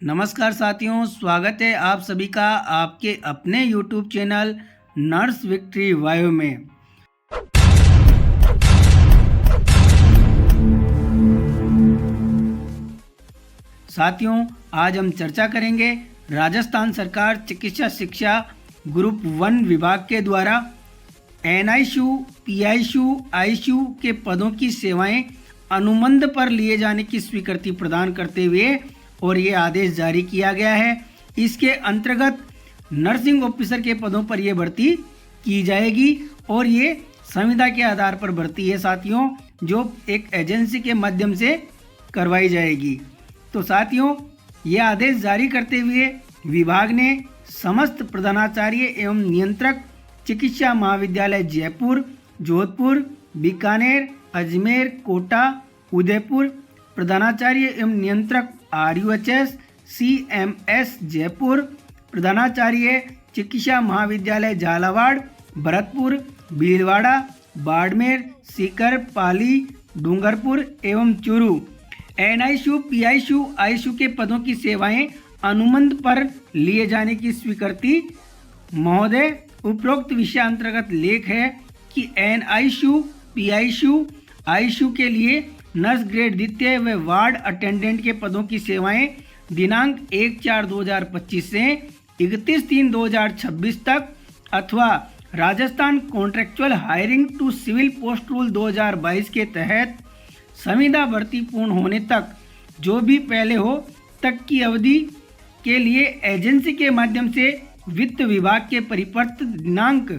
नमस्कार साथियों, स्वागत है आप सभी का आपके अपने YouTube चैनल नर्स विक्ट्री वायो में। साथियों, आज हम चर्चा करेंगे राजस्थान सरकार चिकित्सा शिक्षा ग्रुप 1 विभाग के द्वारा NICU, PICU, ICU के पदों की सेवाएं अनुबंध पर लिए जाने की स्वीकृति प्रदान करते हुए और ये आदेश जारी किया गया है। इसके अंतर्गत नर्सिंग ऑफिसर के पदों पर ये भर्ती की जाएगी और ये संविदा के आधार पर भर्ती है साथियों, जो एक एजेंसी के माध्यम से करवाई जाएगी। तो साथियों, ये आदेश जारी करते हुए विभाग ने समस्त प्रधानाचार्य एवं नियंत्रक चिकित्सा महाविद्यालय जयपुर, जोधपुर, बीकानेर, अजमेर, कोटा, उदयपुर, प्रधानाचार्य एवं नियंत्रक RUHS, CMS जयपुर, प्रधानाचार्य चिकित्सा महाविद्यालय झालावाड़, भरतपुर, भीलवाड़ा, बाड़मेर, सीकर, पाली, डूंगरपुर एवं चूरू NICU, PICU, ICU के पदों की सेवाएं अनुबंध पर लिए जाने की स्वीकृति महोदय। उपरोक्त विषय अंतर्गत लेख है कि NICU, PICU, ICU के लिए नर्स ग्रेड द्वितीय व वार्ड अटेंडेंट के पदों की सेवाएं दिनांक 1/4/2025 से 31/3/2026 तक अथवा Rajasthan contractual hiring to civil post rule 2022 के तहत संविदा भर्ती पूर्ण होने तक जो भी पहले हो तक की अवधि के लिए एजेंसी के माध्यम से वित्त विभाग के परिपत्र दिनांक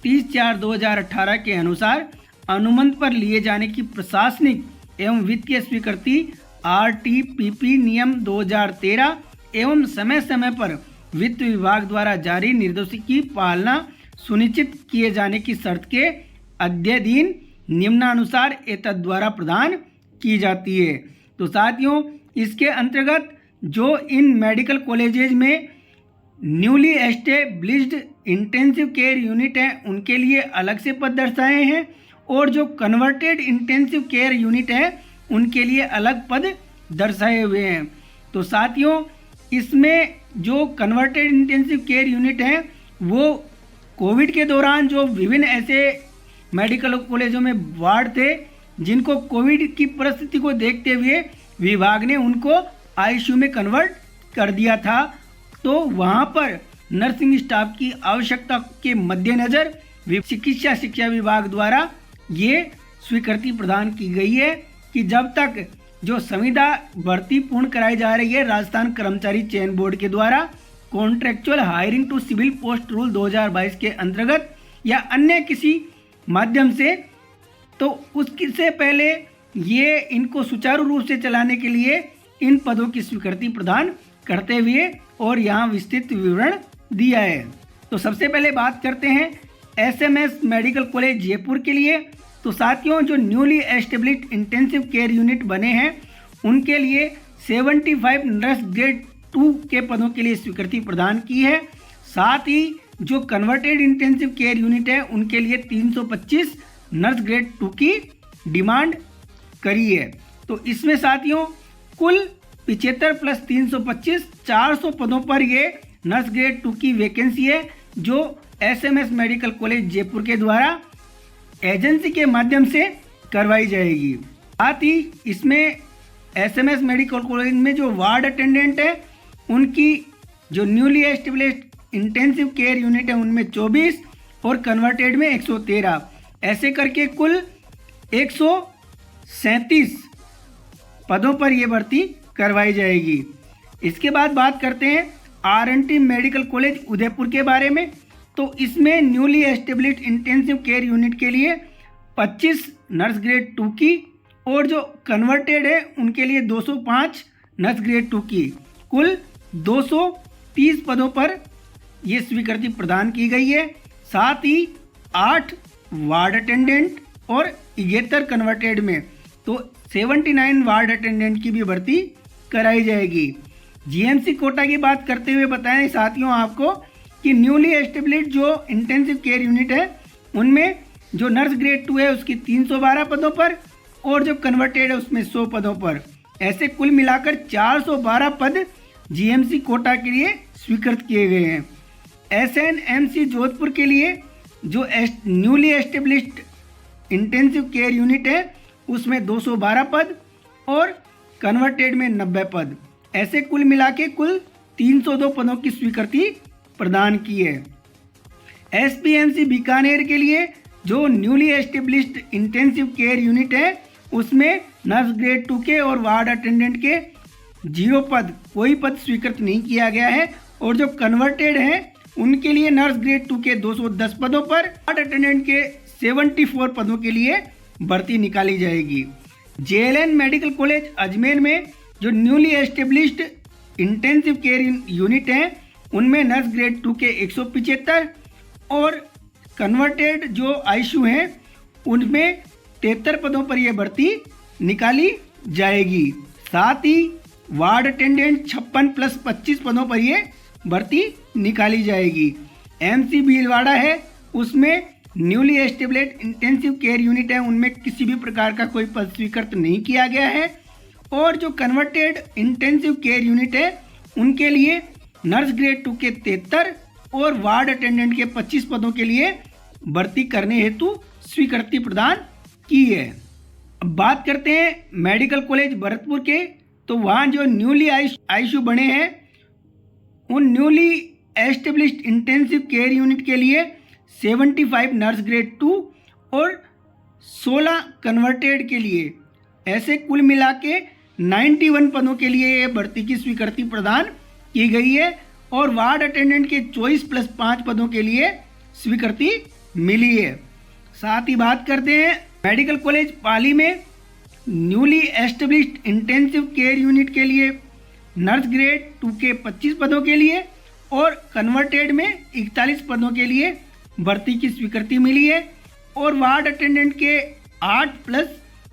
30/4/2018 के अनुसार अनुबंध पर लिए जाने की प्रशासनिक एवं वित्तीय स्वीकृति RTPP नियम 2013 एवं समय समय पर वित्त विभाग द्वारा जारी निर्देशों की पालना सुनिश्चित किए जाने की शर्त के अध्ययन निम्नानुसार एतद द्वारा प्रदान की जाती है। तो साथियों, इसके अंतर्गत जो इन मेडिकल कॉलेजेज में newly established intensive care unit हैं उनके लिए अलग से पद दर्शाए हैं और जो कन्वर्टेड इंटेंसिव केयर यूनिट है उनके लिए अलग पद दर्शाए हुए हैं। तो साथियों, इसमें जो कन्वर्टेड इंटेंसिव केयर यूनिट है वो कोविड के दौरान जो विभिन्न ऐसे मेडिकल कॉलेजों में वार्ड थे जिनको कोविड की परिस्थिति को देखते हुए विभाग ने उनको ICU में कन्वर्ट कर दिया था। तो वहाँ पर नर्सिंग स्टाफ की आवश्यकता के मद्देनज़र चिकित्सा शिक्षा विभाग द्वारा ये स्वीकृति प्रदान की गई है कि जब तक जो संविदा भर्ती पूर्ण कराई जा रही है राजस्थान कर्मचारी चयन बोर्ड के द्वारा contractual hiring to civil post rule 2022 के अंतर्गत या अन्य किसी माध्यम से, तो उससे पहले ये इनको सुचारू रूप से चलाने के लिए इन पदों की स्वीकृति प्रदान करते हुए और यहाँ विस्तृत विवरण दिया है। तो सबसे पहले बात करते हैं SMS मेडिकल कॉलेज जयपुर के लिए। तो साथियों, जो newly established intensive care unit बने हैं उनके लिए 75 नर्स ग्रेड 2 के पदों के लिए स्वीकृति प्रदान की है। साथ ही जो कन्वर्टेड इंटेंसिव केयर यूनिट है उनके लिए 325 नर्स ग्रेड 2 की डिमांड करी है। तो इसमें साथियों कुल 75 + 325 400 पदों पर ये नर्स ग्रेड 2 की वैकेंसी है जो SMS मेडिकल कॉलेज जयपुर के द्वारा एजेंसी के माध्यम से करवाई जाएगी। साथ ही इसमें SMS मेडिकल कॉलेज में जो वार्ड अटेंडेंट है उनकी जो newly established intensive care unit है उनमें 24 और कन्वर्टेड में 113, ऐसे करके कुल 137 पदों पर यह भर्ती करवाई जाएगी। इसके बाद बात करते हैं RNT मेडिकल कॉलेज उदयपुर के बारे में। तो इसमें newly established intensive care unit के लिए 25 नर्स ग्रेड 2 की और जो कन्वर्टेड है उनके लिए 205 नर्स ग्रेड 2 की, कुल 230 पदों पर ये स्वीकृति प्रदान की गई है। साथ ही 8 वार्ड अटेंडेंट और 71 कन्वर्टेड में तो 79 वार्ड अटेंडेंट की भी भर्ती कराई जाएगी। GMC कोटा की बात करते हुए बताएं साथियों आपको कि न्यूली एस्टेब्लिश्ड जो इंटेंसिव केयर यूनिट है उनमें जो नर्स ग्रेड 2 है उसकी 312 पदों पर और जो कन्वर्टेड है उसमें 100 पदों पर, ऐसे कुल मिलाकर 412 पद जीएमसी कोटा के लिए स्वीकृत किए गए हैं। एसएनएमसी जोधपुर के लिए जो newly established intensive care unit है उसमें 212 पद और कन्वर्टेड में 90 पद, ऐसे कुल मिला के कुल 302 पदों की स्वीकृति प्रदान की है। एसपीएमसी बीकानेर के लिए जो newly established intensive care unit है उसमें नर्स ग्रेड 2 के और वार्ड अटेंडेंट के 0 पद, कोई पद स्वीकृत नहीं किया गया है। और जो कन्वर्टेड हैं उनके लिए नर्स ग्रेड 2 के 210 पदों पर, वार्ड अटेंडेंट के 74 पदों के लिए भर्ती निकाली जाएगी। जेएलएन मेडिकल कॉलेज अजमेर में जो newly established intensive care unit हैं उनमें नर्स ग्रेड 2 के 175 और कन्वर्टेड जो आईसीयू हैं उनमें 73 पदों पर यह भर्ती निकाली जाएगी। साथ ही वार्ड अटेंडेंट 56 प्लस 25 पदों पर यह भर्ती निकाली जाएगी। एमसी भीलवाड़ा है उसमें newly established intensive care unit है उनमें किसी भी प्रकार का कोई पद स्वीकृत नहीं किया गया है। और जो कन्वर्टेड इंटेंसिव केयर यूनिट है उनके लिए नर्स ग्रेड 2 के 73 और वार्ड अटेंडेंट के 25 पदों के लिए भर्ती करने हेतु स्वीकृति प्रदान की है। अब बात करते हैं मेडिकल कॉलेज भरतपुर के, तो वहाँ जो न्यूली आईसीयू बने हैं उन newly established intensive care unit के लिए 75 नर्स ग्रेड 2 और 16 कन्वर्टेड के लिए, ऐसे कुल मिला के 91 पदों के लिए यह भर्ती की स्वीकृति प्रदान की गई है। और वार्ड अटेंडेंट के 24 प्लस 5 पदों के लिए स्वीकृति मिली है। साथ ही बात करते हैं मेडिकल कॉलेज पाली में newly established intensive care unit के लिए नर्स ग्रेड 2 के 25 पदों के लिए और कन्वर्टेड में 41 पदों के लिए भर्ती की स्वीकृति मिली है। और वार्ड अटेंडेंट के 8 प्लस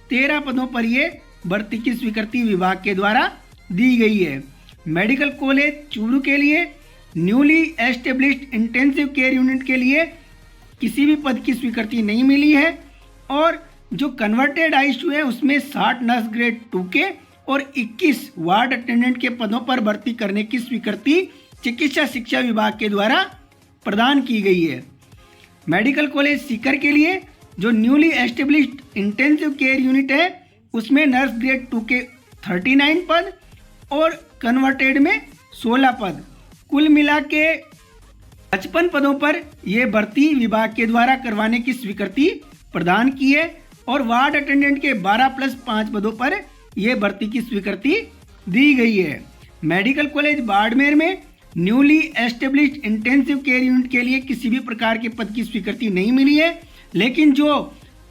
13 पदों पर यह भर्ती की स्वीकृति विभाग के द्वारा दी गई है। मेडिकल कॉलेज चूरू के लिए newly established intensive care unit के लिए किसी भी पद की स्वीकृति नहीं मिली है। और जो कन्वर्टेड आईसीयू है उसमें 60 नर्स ग्रेड 2 के और 21 वार्ड अटेंडेंट के पदों पर भर्ती करने की स्वीकृति चिकित्सा शिक्षा विभाग के द्वारा प्रदान की गई है। मेडिकल कॉलेज सीकर के लिए जो newly established intensive care unit है उसमें नर्स ग्रेड 2 के 39 पद और कन्वर्टेड में 16 पद, कुल मिला के 55 पदों पर यह भर्ती विभाग के द्वारा करवाने की स्वीकृति प्रदान की है। और वार्ड अटेंडेंट के 12 प्लस 5 पदों पर यह भर्ती की स्वीकृति दी गई है। मेडिकल कॉलेज बाड़मेर में newly established intensive care unit के लिए किसी भी प्रकार के पद की स्वीकृति नहीं मिली है, लेकिन जो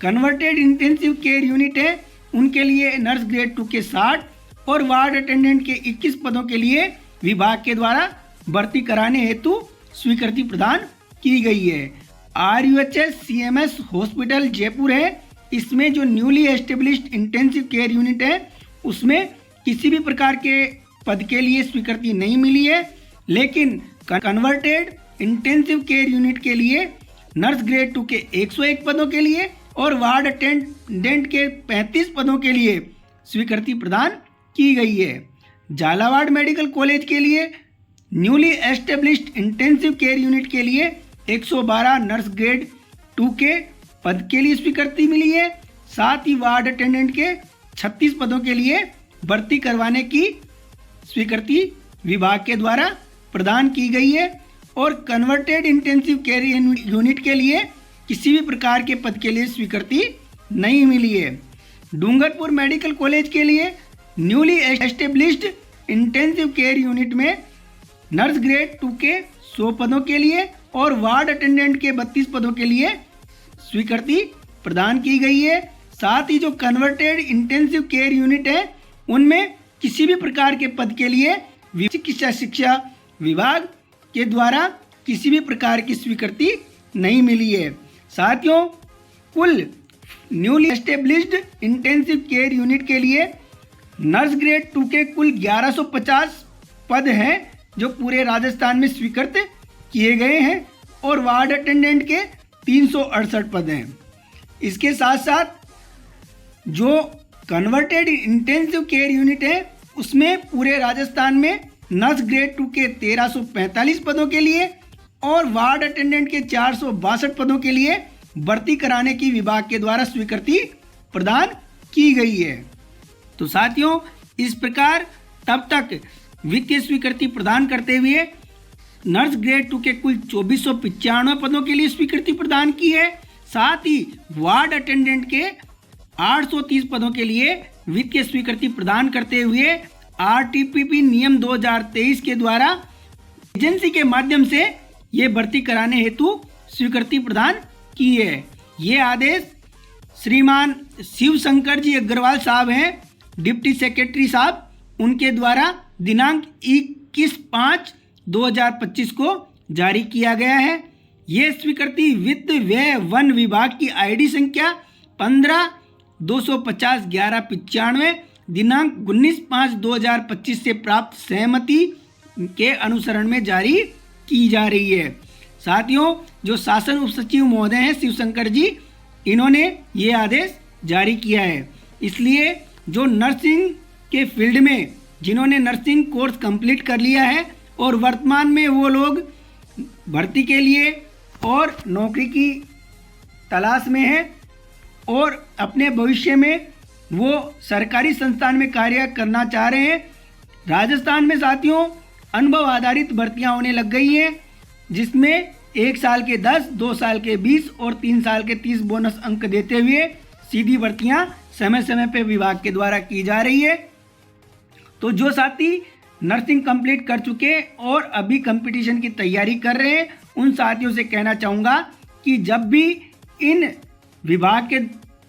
कन्वर्टेड इंटेंसिव केयर यूनिट है उनके लिए नर्स ग्रेड 2 के 60 और वार्ड अटेंडेंट के 21 पदों के लिए विभाग के द्वारा भर्ती कराने हेतु स्वीकृति प्रदान की गई है। RUHS CMS हॉस्पिटल जयपुर है, इसमें जो newly established intensive care unit है उसमें किसी भी प्रकार के पद के लिए स्वीकृति नहीं मिली है, लेकिन कन्वर्टेड इंटेंसिव केयर यूनिट के लिए नर्स ग्रेड 2 के 101 पदों के लिए और वार्ड अटेंडेंट के 35 पदों के लिए स्वीकृति प्रदान की गई है। झालावाड़ मेडिकल कॉलेज के लिए newly established intensive care unit के लिए 112 नर्स ग्रेड 2 के पद के लिए स्वीकृति मिली है। साथ ही वार्ड अटेंडेंट के 36 पदों के लिए भर्ती करवाने की स्वीकृति विभाग के द्वारा प्रदान की गई है। और कन्वर्टेड इंटेंसिव केयर यूनिट के लिए किसी भी प्रकार के पद के लिए स्वीकृति नहीं मिली है। डूंगरपुर मेडिकल कॉलेज के लिए newly established intensive care unit में नर्स ग्रेड 2 के 100 पदों के लिए और वार्ड अटेंडेंट के 32 पदों के लिए स्वीकृति प्रदान की गई है। साथ ही जो कन्वर्टेड इंटेंसिव केयर यूनिट है उनमें किसी भी प्रकार के पद के लिए चिकित्सा शिक्षा विभाग के द्वारा किसी भी प्रकार की स्वीकृति नहीं मिली है। साथियों, कुल newly established intensive care unit के लिए नर्स ग्रेड 2 के कुल 1150 पद हैं जो पूरे राजस्थान में स्वीकृत किए गए हैं और वार्ड अटेंडेंट के 368 पद हैं। इसके साथ साथ जो कन्वर्टेड इंटेंसिव केयर यूनिट है उसमें पूरे राजस्थान में नर्स ग्रेड 2 के 1345 पदों के लिए और वार्ड अटेंडेंट के 462 पदों के लिए भर्ती कराने की विभाग के द्वारा स्वीकृति प्रदान की गई है। तो साथियों, इस प्रकार तब तक वित्तीय स्वीकृति प्रदान करते हुए नर्स ग्रेड 2 के कुल 2495 पदों के लिए स्वीकृति प्रदान की है। साथ ही वार्ड अटेंडेंट के 830 पदों के लिए वित्तीय स्वीकृति प्रदान करते हुए आरटीपीपी नियम 2023 के द्वारा एजेंसी के माध्यम से ये भर्ती कराने हेतु स्वीकृति प्रदान की है। ये आदेश श्रीमान शिव शंकर जी अग्रवाल साहब हैं, डिप्टी सेक्रेटरी साहब, उनके द्वारा दिनांक 21/5/2025 को जारी किया गया है। ये स्वीकृति वित्त व्यय वन विभाग की आईडी संख्या 15/250/1195 दिनांक 19/5/2025 से प्राप्त सहमति के अनुसरण में जारी की जा रही है। साथियों, जो शासन उप सचिव महोदय हैं शिव शंकर जी, इन्होंने ये आदेश जारी किया है। इसलिए जो नर्सिंग के फील्ड में जिन्होंने नर्सिंग कोर्स कंप्लीट कर लिया है और वर्तमान में वो लोग भर्ती के लिए और नौकरी की तलाश में है और अपने भविष्य में वो सरकारी संस्थान में कार्य करना चाह रहे हैं। राजस्थान में साथियों अनुभव आधारित भर्तियां होने लग गई हैं, जिसमें 1 साल के 10, 2 साल के 20 और 3 साल के 30 बोनस अंक देते हुए सीधी भर्तियां समय समय पर विभाग के द्वारा की जा रही है। तो जो साथी नर्सिंग कंप्लीट कर चुके और अभी कंपटीशन की तैयारी कर रहे हैं, उन साथियों से कहना चाहूँगा कि जब भी इन विभाग के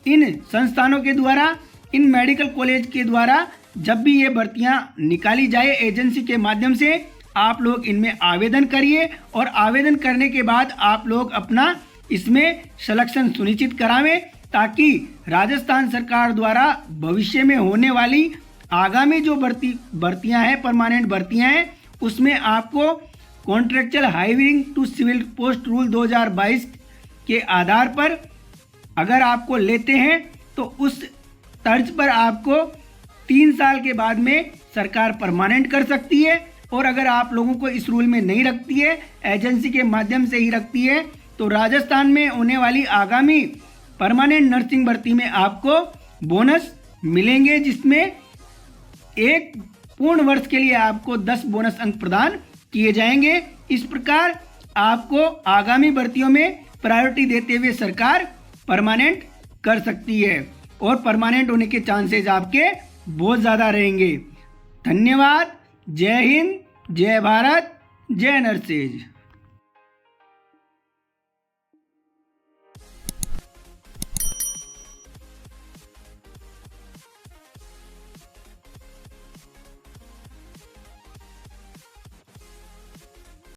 इन संस्थानों के द्वारा, इन मेडिकल कॉलेज के द्वारा जब भी ये भर्तियां निकाली जाए एजेंसी के माध्यम से, आप लोग इनमें आवेदन करिए और आवेदन करने के बाद आप लोग अपना इसमें सिलेक्शन सुनिश्चित करावें, ताकि राजस्थान सरकार द्वारा भविष्य में होने वाली आगामी जो भर्तियां हैं, परमानेंट भर्तियां हैं, उसमें आपको contractual hiring to civil post rule 2022 के आधार पर अगर आपको लेते हैं तो उस तर्ज पर आपको 3 साल के बाद में सरकार परमानेंट कर सकती है। और अगर आप लोगों को इस रूल में नहीं रखती है, एजेंसी के माध्यम से ही रखती है, तो राजस्थान में होने वाली आगामी परमानेंट नर्सिंग भर्ती में आपको बोनस मिलेंगे, जिसमें एक पूर्ण वर्ष के लिए आपको 10 बोनस अंक प्रदान किए जाएंगे। इस प्रकार आपको आगामी भर्तियों में प्रायोरिटी देते हुए सरकार परमानेंट कर सकती है और परमानेंट होने के चांसेस आपके बहुत ज़्यादा रहेंगे। धन्यवाद। जय हिंद, जय भारत, जय नर्सेज।